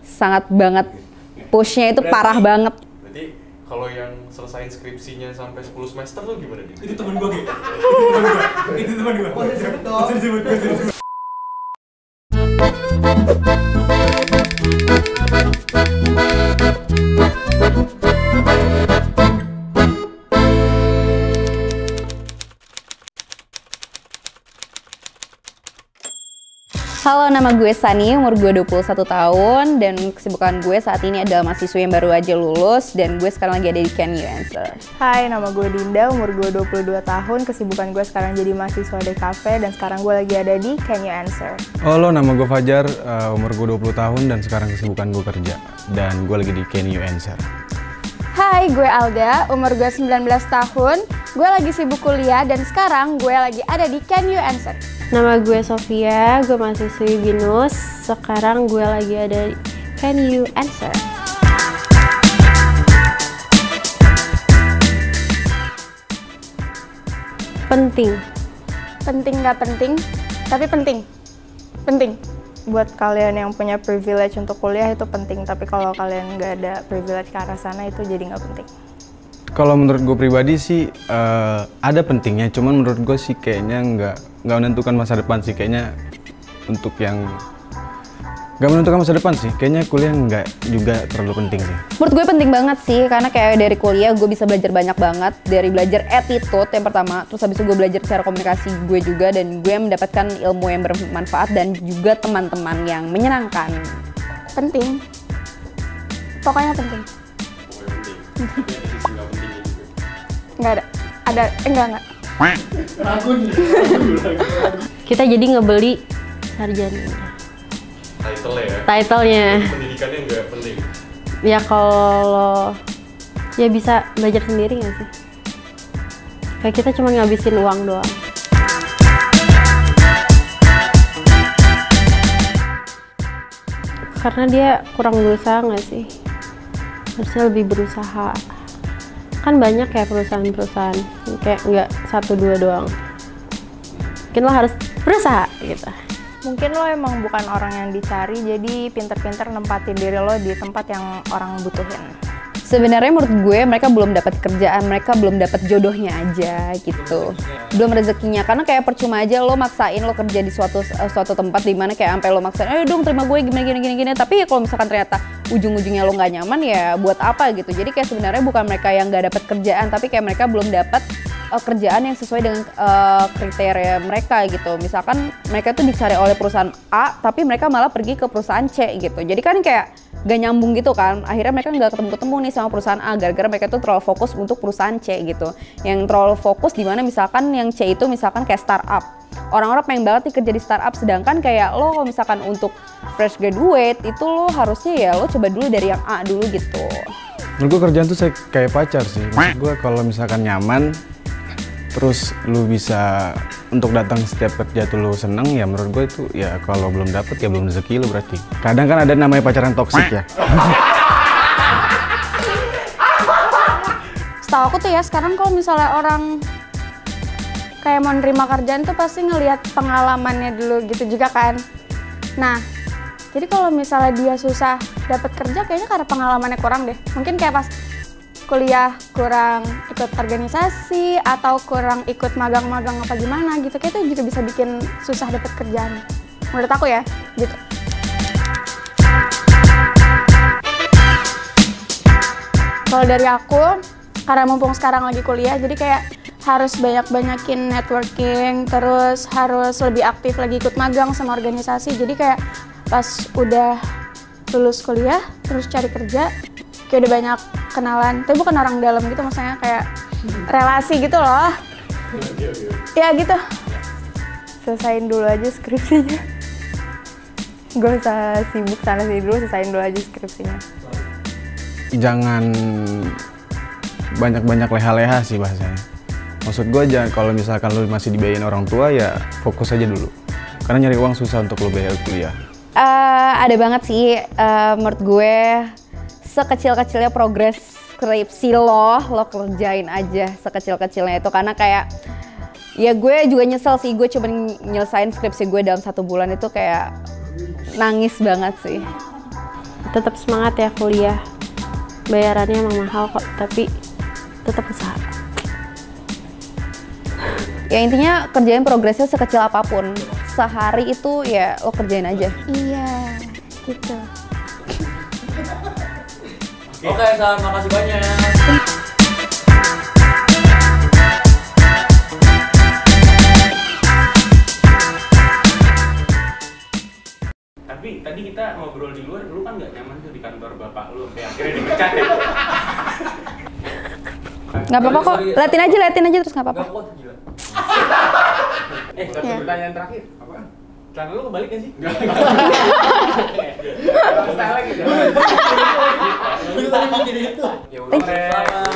Sangat banget. Pushnya itu parah banget. Berarti kalau yang selesain skripsinya sampai 10 semester tuh gimana nih? Itu temen gue gitu. Itu temen gue. Oh, disebut dong. Halo, nama gue Sani, umur gue 21 tahun, dan kesibukan gue saat ini adalah mahasiswa yang baru aja lulus, dan gue sekarang lagi ada di Can You Answer. Hai, nama gue Dinda, umur gue 22 tahun, kesibukan gue sekarang jadi mahasiswa di kafe, dan sekarang gue lagi ada di Can You Answer. Halo, nama gue Fajar, umur gue 20 tahun, dan sekarang kesibukan gue kerja, dan gue lagi di Can You Answer. Hai, gue Alda, umur gue 19 tahun, gue lagi sibuk kuliah, dan sekarang gue lagi ada di Can You Answer. Nama gue Sofia, gue mahasiswi BINUS. Sekarang gue lagi ada di Can You Answer. Penting. Penting nggak penting, tapi penting. Penting. Buat kalian yang punya privilege untuk kuliah itu penting, tapi kalau kalian nggak ada privilege ke arah sana itu jadi nggak penting. Kalau menurut gue pribadi sih ada pentingnya, cuman menurut gue sih kayaknya nggak menentukan masa depan sih, kayaknya untuk yang nggak menentukan masa depan sih, kayaknya kuliah nggak juga terlalu penting sih. Menurut gue penting banget sih, karena kayak dari kuliah gue bisa belajar banyak banget, dari belajar attitude yang pertama, terus habis itu gue belajar cara komunikasi gue juga, dan gue mendapatkan ilmu yang bermanfaat dan juga teman-teman yang menyenangkan. Penting. Pokoknya penting. Nggak ada. Ada, enggak. Kita jadi ngebeli sarjana. Title-nya. Pendidikannya nggak penting? Ya kalau ya bisa belajar sendiri nggak sih? Kayak kita cuma ngabisin uang doang. Karena dia kurang berusaha nggak sih? Harusnya lebih berusaha. Kan banyak ya perusahaan-perusahaan, kayak nggak 1-2 doang. Mungkin lo harus berusaha gitu. Mungkin lo emang bukan orang yang dicari, jadi pinter-pinter nempatin diri lo di tempat yang orang butuhin. Sebenarnya menurut gue mereka belum dapat kerjaan, mereka belum dapat jodohnya aja gitu. Belum rezekinya, karena kayak percuma aja lo maksain lo kerja di suatu tempat di mana kayak sampai lo maksain, ayo dong terima gue gini, tapi ya kalau misalkan ternyata ujung-ujungnya lo nggak nyaman ya buat apa gitu. Jadi kayak sebenarnya bukan mereka yang nggak dapat kerjaan, tapi kayak mereka belum dapat kerjaan yang sesuai dengan kriteria mereka gitu. Misalkan mereka tuh dicari oleh perusahaan A, tapi mereka malah pergi ke perusahaan C gitu. Jadi kan kayak gak nyambung gitu kan. Akhirnya mereka nggak ketemu-ketemu nih sama perusahaan A, gara-gara mereka tuh terlalu fokus untuk perusahaan C gitu. Yang terlalu fokus di mana misalkan yang C itu misalkan kayak startup. Orang-orang pengen banget nih kerja di startup, sedangkan kayak lo kalau misalkan untuk fresh graduate itu lo harusnya ya lo coba dulu dari yang A dulu gitu. Menurut gue kerjaan tuh kayak pacar sih. Maksud gue kalau misalkan nyaman, terus lu bisa untuk datang setiap kerja tuh lu seneng, ya menurut gue itu ya kalau belum dapet ya belum rezeki lu berarti. Kadang kan ada namanya pacaran toksik ya. Setahu aku tuh ya, sekarang kalau misalnya orang kayak mau nerima kerjaan tuh pasti ngelihat pengalamannya dulu gitu juga kan. Nah, jadi kalau misalnya dia susah dapat kerja kayaknya karena pengalamannya kurang deh. Mungkin kayak pas kuliah kurang ikut organisasi atau kurang ikut magang-magang apa gimana gitu, kayak itu juga bisa bikin susah dapat kerjaan. Menurut aku ya, gitu. Kalau dari aku, karena mumpung sekarang lagi kuliah, jadi kayak harus banyak-banyakin networking, terus harus lebih aktif lagi ikut magang sama organisasi. Jadi kayak pas udah lulus kuliah, terus cari kerja, kayak udah banyak kenalan, tapi bukan orang dalam gitu, maksudnya kayak relasi gitu loh. Ya gitu. Selesain dulu aja skripsinya. Gak usah sibuk sana sini dulu, selesain dulu aja skripsinya. Jangan banyak-banyak leha-leha sih bahasanya. Maksud gue jangan, kalau misalkan lu masih dibiayain orang tua ya fokus aja dulu. Karena nyari uang susah untuk lu bayar kuliah. Ada banget sih, menurut gue sekecil-kecilnya progres skripsi lo kerjain aja sekecil-kecilnya itu, karena kayak ya gue juga nyesel sih, gue cuma nyelesain skripsi gue dalam 1 bulan itu kayak nangis banget sih. Tetap semangat ya kuliah. Bayarannya emang mahal kok, tapi tetap usaha. Ya intinya kerjain progresnya sekecil apapun. Sehari itu ya lo kerjain aja. Iya, gitu. Oke, San, makasih banyak. Tapi tadi kita ngobrol di luar, lu kan nggak nyaman tuh di kantor bapak lu, sampai akhirnya dipecat ya? Nggak apa-apa kok, liatin aja terus nggak apa-apa. Nggak kuat, gila. Satu pertanyaan terakhir, apaan? Celana lu kebalik gak sih? Enggak. Style lagi. Lu tadi jadi itu. Ya udah, selamat.